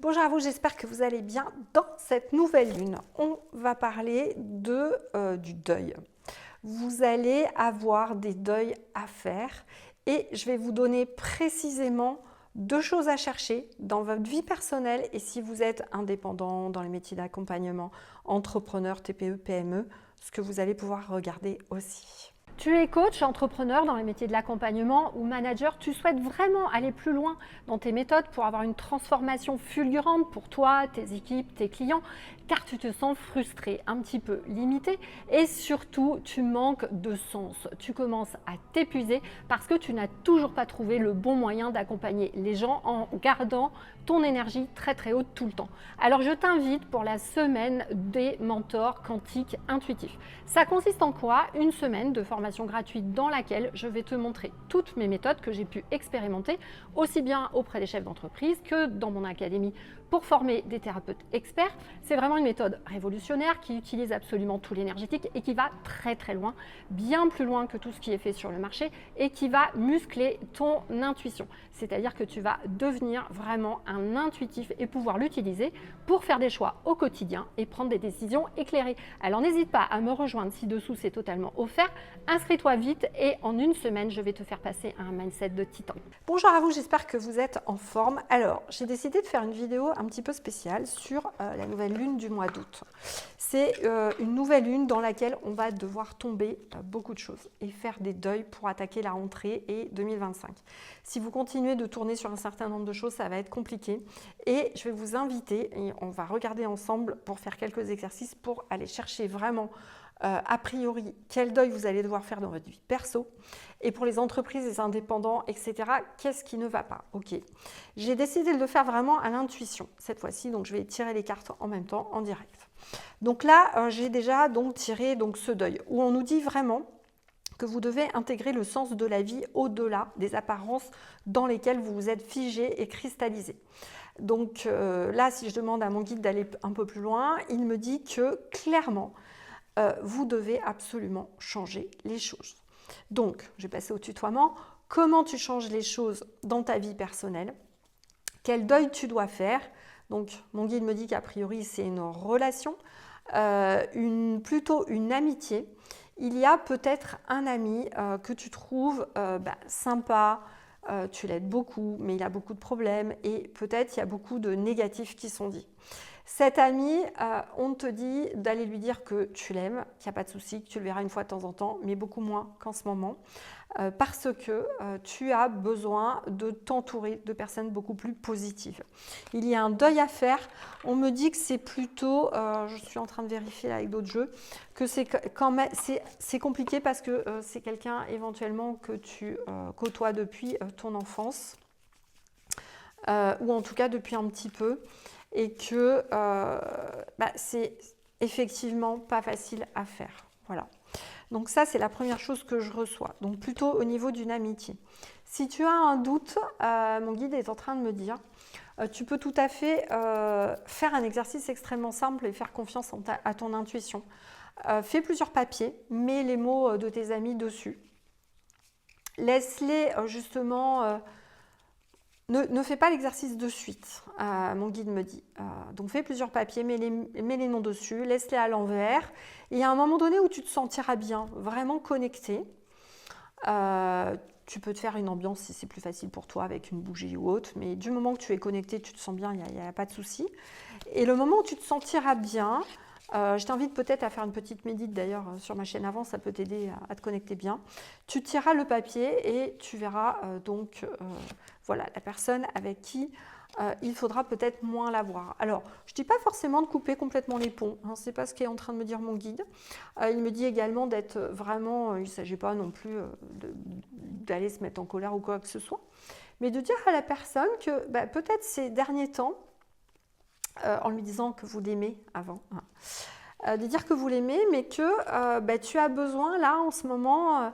Bonjour à vous, j'espère que vous allez bien. Dans cette nouvelle lune, on va parler du deuil. Vous allez avoir des deuils à faire et je vais vous donner précisément deux choses à chercher dans votre vie personnelle et si vous êtes indépendant dans les métiers d'accompagnement, entrepreneur, TPE, PME, ce que vous allez pouvoir regarder aussi. Tu es coach, entrepreneur dans les métiers de l'accompagnement ou manager, tu souhaites vraiment aller plus loin dans tes méthodes pour avoir une transformation fulgurante pour toi, tes équipes, tes clients, car tu te sens frustré, un petit peu limité et surtout tu manques de sens. Tu commences à t'épuiser parce que tu n'as toujours pas trouvé le bon moyen d'accompagner les gens en gardant ton énergie très très haute tout le temps. Alors je t'invite pour la semaine des mentors quantiques intuitifs. Ça consiste en quoi? Une semaine de formation gratuite dans laquelle je vais te montrer toutes mes méthodes que j'ai pu expérimenter aussi bien auprès des chefs d'entreprise que dans mon académie pour former des thérapeutes experts. C'est vraiment une méthode révolutionnaire qui utilise absolument tout l'énergétique et qui va très très loin, bien plus loin que tout ce qui est fait sur le marché et qui va muscler ton intuition. C'est-à-dire que tu vas devenir vraiment un intuitif et pouvoir l'utiliser pour faire des choix au quotidien et prendre des décisions éclairées. Alors n'hésite pas à me rejoindre ci-dessous, c'est totalement offert. Inscris-toi vite et en une semaine, je vais te faire passer à un mindset de titan. Bonjour à vous, j'espère que vous êtes en forme. Alors, j'ai décidé de faire une vidéo un petit peu spéciale sur la nouvelle lune du mois d'août. C'est une nouvelle lune dans laquelle on va devoir tomber beaucoup de choses et faire des deuils pour attaquer la rentrée et 2025. Si vous continuez de tourner sur un certain nombre de choses, ça va être compliqué. Et je vais vous inviter, et on va regarder ensemble pour faire quelques exercices pour aller chercher vraiment a priori, quel deuil vous allez devoir faire dans votre vie perso et pour les entreprises, les indépendants, etc. Qu'est-ce qui ne va pas? Ok. J'ai décidé de le faire vraiment à l'intuition cette fois-ci, donc je vais tirer les cartes en même temps en direct. Donc là, j'ai déjà tiré ce deuil où on nous dit vraiment que vous devez intégrer le sens de la vie au-delà des apparences dans lesquelles vous vous êtes figé et cristallisé. Donc là, si je demande à mon guide d'aller un peu plus loin, il me dit que clairement, vous devez absolument changer les choses. Donc, je vais passer au tutoiement. Comment tu changes les choses dans ta vie personnelle? Quel deuil tu dois faire? Donc, mon guide me dit qu'a priori, c'est une relation, plutôt une amitié. Il y a peut-être un ami que tu trouves sympa, tu l'aides beaucoup, mais il a beaucoup de problèmes et peut-être il y a beaucoup de négatifs qui sont dits. Cet ami, on te dit d'aller lui dire que tu l'aimes, qu'il n'y a pas de souci, que tu le verras une fois de temps en temps, mais beaucoup moins qu'en ce moment, parce que tu as besoin de t'entourer de personnes beaucoup plus positives. Il y a un deuil à faire. On me dit que c'est plutôt, je suis en train de vérifier là avec d'autres jeux, que c'est quand même c'est compliqué parce que c'est quelqu'un éventuellement que tu côtoies depuis ton enfance, ou en tout cas depuis un petit peu. Et que c'est effectivement pas facile à faire. Voilà. Donc ça, c'est la première chose que je reçois. Donc plutôt au niveau d'une amitié. Si tu as un doute, mon guide est en train de me dire, tu peux tout à fait faire un exercice extrêmement simple et faire confiance à ton intuition. Fais plusieurs papiers, mets les mots de tes amis dessus. Laisse-les justement... Ne fais pas l'exercice de suite, mon guide me dit. Donc fais plusieurs papiers, mets les noms dessus, laisse-les à l'envers. Et il y a un moment donné où tu te sentiras bien, vraiment connecté. Tu peux te faire une ambiance si c'est plus facile pour toi avec une bougie ou autre. Mais du moment que tu es connecté, tu te sens bien, il n'y a pas de souci. Et le moment où tu te sentiras bien, je t'invite peut-être à faire une petite médite d'ailleurs sur ma chaîne avant, ça peut t'aider à te connecter bien. Tu tireras le papier et tu verras voilà, la personne avec qui il faudra peut-être moins la voir. Alors, je ne dis pas forcément de couper complètement les ponts, hein, c'est pas ce qu'est en train de me dire mon guide. Il me dit également d'être vraiment, il ne s'agit pas non plus d'aller se mettre en colère ou quoi que ce soit, mais de dire à la personne que peut-être ces derniers temps, en lui disant que vous l'aimez avant, hein, de dire que vous l'aimez, mais que tu as besoin là en ce moment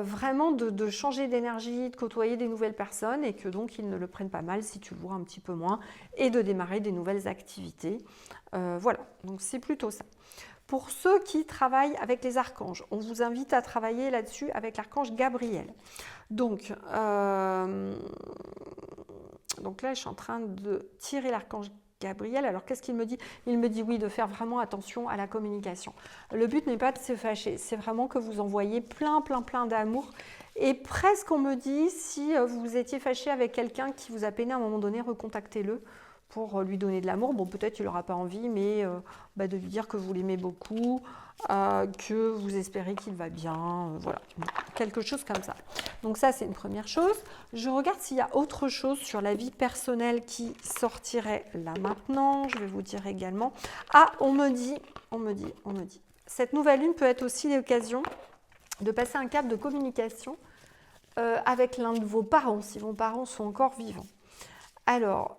vraiment de changer d'énergie, de côtoyer des nouvelles personnes et que donc ils ne le prennent pas mal si tu le vois un petit peu moins et de démarrer des nouvelles activités. Voilà, donc c'est plutôt ça. Pour ceux qui travaillent avec les archanges, on vous invite à travailler là-dessus avec l'archange Gabriel. Donc, donc là, je suis en train de tirer l'archange Gabriel. Alors, qu'est-ce qu'il me dit? Il me dit oui, de faire vraiment attention à la communication. Le but n'est pas de se fâcher, c'est vraiment que vous envoyez plein d'amour. Et presque, on me dit, si vous étiez fâché avec quelqu'un qui vous a peiné à un moment donné, recontactez-le pour lui donner de l'amour. Bon, peut-être il n'aura pas envie, mais de lui dire que vous l'aimez beaucoup, que vous espérez qu'il va bien, voilà, quelque chose comme ça. Donc ça, c'est une première chose. Je regarde s'il y a autre chose sur la vie personnelle qui sortirait là maintenant. Je vais vous dire également. Ah, on me dit. Cette nouvelle lune peut être aussi l'occasion de passer un cap de communication avec l'un de vos parents, si vos parents sont encore vivants. Alors,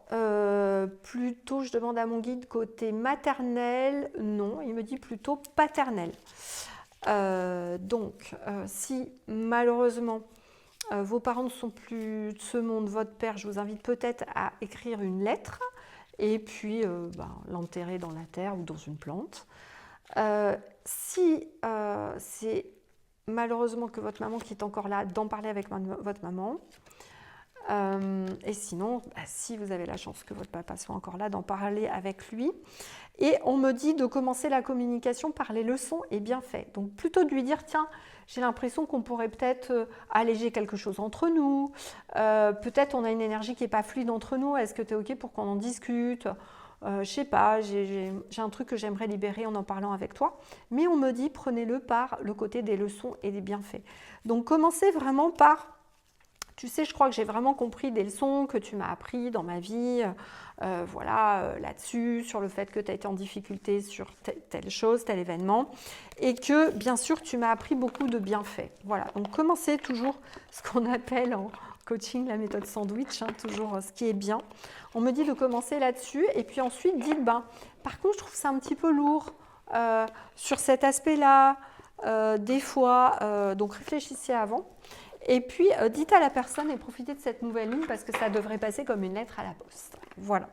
plutôt, je demande à mon guide côté maternel, non, il me dit plutôt paternel. Donc, si malheureusement vos parents ne sont plus de ce monde, votre père, je vous invite peut-être à écrire une lettre et puis l'enterrer dans la terre ou dans une plante. Si c'est malheureusement que votre maman qui est encore là, d'en parler avec votre maman. Et sinon, si vous avez la chance que votre papa soit encore là, d'en parler avec lui. Et on me dit de commencer la communication par les leçons et bienfaits. Donc plutôt de lui dire, tiens, j'ai l'impression qu'on pourrait peut-être alléger quelque chose entre nous. Peut-être on a une énergie qui n'est pas fluide entre nous. Est-ce que tu es OK pour qu'on en discute? Je sais pas, j'ai un truc que j'aimerais libérer en parlant avec toi. Mais on me dit, prenez-le par le côté des leçons et des bienfaits. Donc commencez vraiment par... Tu sais, je crois que j'ai vraiment compris des leçons que tu m'as appris dans ma vie, là-dessus, sur le fait que tu as été en difficulté sur telle chose, tel événement, et que, bien sûr, tu m'as appris beaucoup de bienfaits. Voilà, donc commencez toujours ce qu'on appelle en coaching la méthode sandwich, toujours ce qui est bien. On me dit de commencer là-dessus, et puis ensuite, dites, par contre, je trouve ça un petit peu lourd sur cet aspect-là, des fois, donc réfléchissez avant. Et puis, dites à la personne et profitez de cette nouvelle lune parce que ça devrait passer comme une lettre à la poste. Voilà.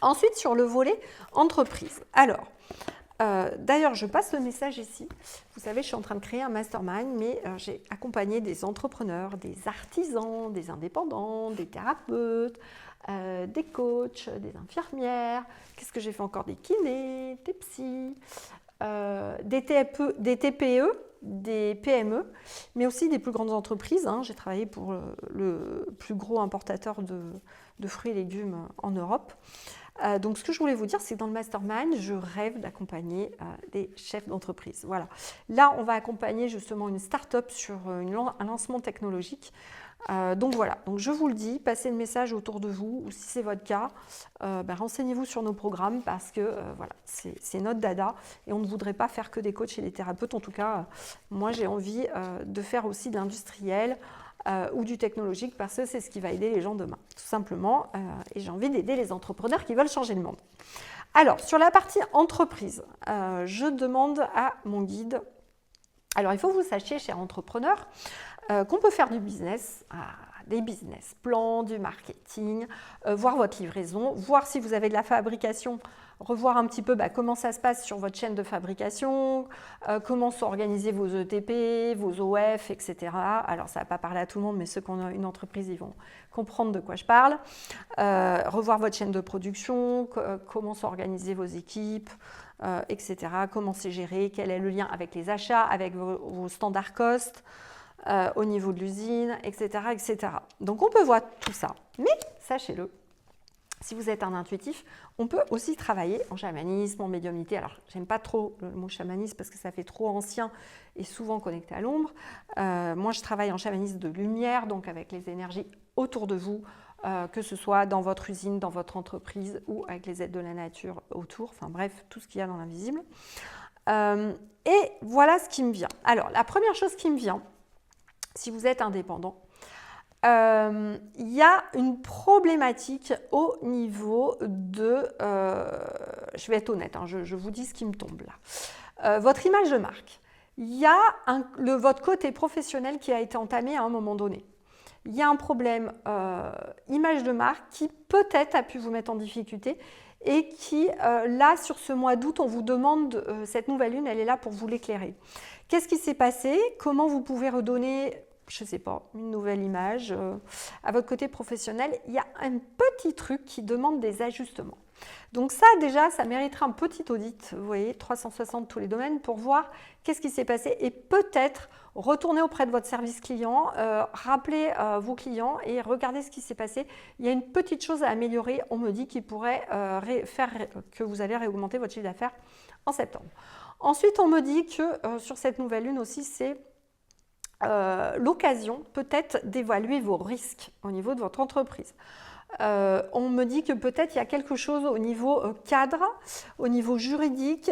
Ensuite, sur le volet entreprise. Alors, d'ailleurs, je passe le message ici. Vous savez, je suis en train de créer un mastermind, mais j'ai accompagné des entrepreneurs, des artisans, des indépendants, des thérapeutes, des coachs, des infirmières. Qu'est-ce que j'ai fait encore? Des kinés, des psys, des TPE, des PME, mais aussi des plus grandes entreprises. J'ai travaillé pour le plus gros importateur de fruits et légumes en Europe. Donc, ce que je voulais vous dire, c'est que dans le mastermind, je rêve d'accompagner des chefs d'entreprise. Voilà. Là, on va accompagner justement une start-up sur un lancement technologique. Donc voilà, donc je vous le dis, passez le message autour de vous, ou si c'est votre cas, renseignez-vous sur nos programmes parce que c'est notre dada et on ne voudrait pas faire que des coachs et des thérapeutes. En tout cas, moi j'ai envie de faire aussi de l'industriel ou du technologique parce que c'est ce qui va aider les gens demain, tout simplement. Et j'ai envie d'aider les entrepreneurs qui veulent changer le monde. Alors, sur la partie entreprise, je demande à mon guide. Alors, il faut que vous sachiez, chers entrepreneurs, qu'on peut faire du business, des business plans, du marketing, voir votre livraison, voir si vous avez de la fabrication, revoir un petit peu comment ça se passe sur votre chaîne de fabrication, comment sont organisés vos ETP, vos OF, etc. Alors, ça ne va pas parler à tout le monde, mais ceux qui ont une entreprise, ils vont comprendre de quoi je parle. Revoir votre chaîne de production, comment sont organisées vos équipes, etc. Comment c'est géré, quel est le lien avec les achats, avec vos standards cost, au niveau de l'usine, etc., etc. Donc, on peut voir tout ça. Mais, sachez-le, si vous êtes un intuitif, on peut aussi travailler en chamanisme, en médiumnité. Alors, j'aime pas trop le mot chamanisme parce que ça fait trop ancien et souvent connecté à l'ombre. Moi, je travaille en chamanisme de lumière, donc avec les énergies autour de vous, que ce soit dans votre usine, dans votre entreprise ou avec les aides de la nature autour. Enfin bref, tout ce qu'il y a dans l'invisible. Et voilà ce qui me vient. Alors, la première chose qui me vient, si vous êtes indépendant, il y a une problématique au niveau de... je vais être honnête, je vous dis ce qui me tombe là. Votre image de marque. Il y a votre côté professionnel qui a été entamé à un moment donné. Il y a un problème image de marque qui peut-être a pu vous mettre en difficulté et qui, là, sur ce mois d'août, on vous demande, cette nouvelle lune, elle est là pour vous l'éclairer. Qu'est-ce qui s'est passé? Comment vous pouvez redonner je ne sais pas, une nouvelle image. À votre côté professionnel, il y a un petit truc qui demande des ajustements. Donc ça, déjà, ça mériterait un petit audit, vous voyez, 360 tous les domaines pour voir qu'est-ce qui s'est passé et peut-être retourner auprès de votre service client, rappeler vos clients et regarder ce qui s'est passé. Il y a une petite chose à améliorer, on me dit, qui pourrait faire que vous allez réaugmenter votre chiffre d'affaires en septembre. Ensuite, on me dit que sur cette nouvelle lune aussi, c'est l'occasion peut-être d'évaluer vos risques au niveau de votre entreprise. On me dit que peut-être il y a quelque chose au niveau cadre, au niveau juridique,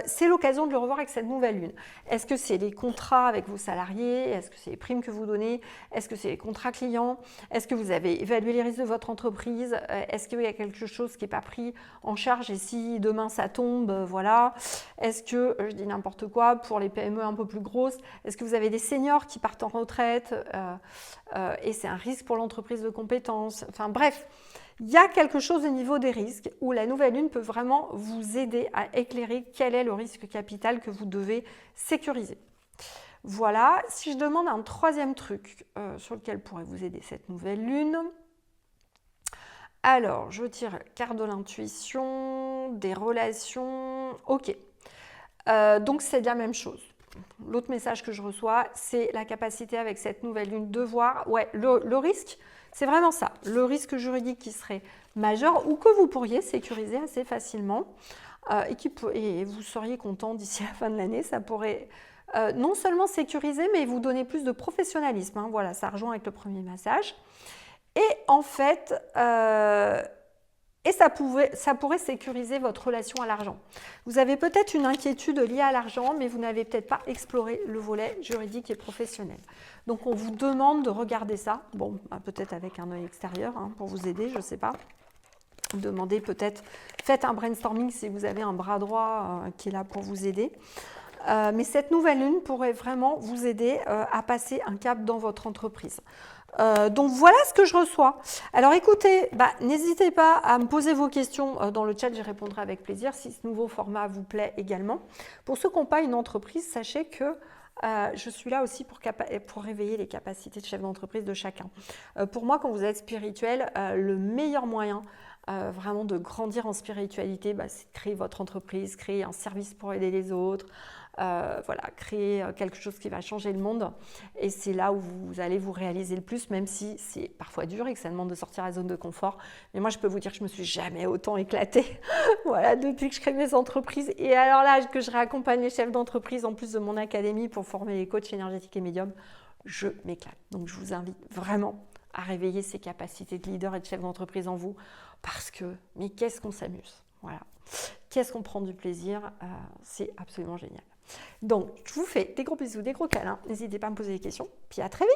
c'est l'occasion de le revoir avec cette nouvelle lune. Est-ce que c'est les contrats avec vos salariés? Est-ce que c'est les primes que vous donnez? Est-ce que c'est les contrats clients? Est-ce que vous avez évalué les risques de votre entreprise? Est-ce qu'il y a quelque chose qui n'est pas pris en charge et si demain ça tombe, voilà. Est-ce que, je dis n'importe quoi, pour les PME un peu plus grosses, est-ce que vous avez des seniors qui partent en retraite et c'est un risque pour l'entreprise de compétences? Enfin bref, il y a quelque chose au niveau des risques où la nouvelle lune peut vraiment vous aider à éclairer quel est le risque capital que vous devez sécuriser. Voilà, si je demande un troisième truc sur lequel pourrait vous aider cette nouvelle lune, alors je tire carte de l'intuition, des relations, ok. Donc c'est la même chose. L'autre message que je reçois, c'est la capacité avec cette nouvelle lune de voir, ouais, le risque, c'est vraiment ça, le risque juridique qui serait majeur ou que vous pourriez sécuriser assez facilement et vous seriez content d'ici la fin de l'année, ça pourrait non seulement sécuriser, mais vous donner plus de professionnalisme, hein, voilà, ça rejoint avec le premier message. Et en fait, ça pourrait sécuriser votre relation à l'argent. Vous avez peut-être une inquiétude liée à l'argent, mais vous n'avez peut-être pas exploré le volet juridique et professionnel. Donc, on vous demande de regarder ça. Bon, peut-être avec un œil extérieur hein, pour vous aider, je ne sais pas. Demandez peut-être, faites un brainstorming si vous avez un bras droit qui est là pour vous aider. Mais cette nouvelle lune pourrait vraiment vous aider à passer un cap dans votre entreprise. Donc voilà ce que je reçois. Alors écoutez, n'hésitez pas à me poser vos questions dans le chat, j'y répondrai avec plaisir si ce nouveau format vous plaît également. Pour ceux qui n'ont pas une entreprise, sachez que je suis là aussi pour réveiller les capacités de chef d'entreprise de chacun. Pour moi, quand vous êtes spirituel, le meilleur moyen vraiment de grandir en spiritualité, c'est de créer votre entreprise, créer un service pour aider les autres, voilà, créer quelque chose qui va changer le monde. Et c'est là où vous allez vous réaliser le plus, même si c'est parfois dur et que ça demande de sortir de la zone de confort. Mais moi, je peux vous dire que je me suis jamais autant éclatée voilà, depuis que je crée mes entreprises. Et alors là, que je réaccompagne les chefs d'entreprise en plus de mon académie pour former les coachs énergétiques et médiums, je m'éclate. Donc, je vous invite vraiment à réveiller ces capacités de leader et de chef d'entreprise en vous parce que, mais qu'est-ce qu'on s'amuse, voilà. Qu'est-ce qu'on prend du plaisir, c'est absolument génial. Donc, je vous fais des gros bisous, des gros câlins. N'hésitez pas à me poser des questions. Puis à très vite.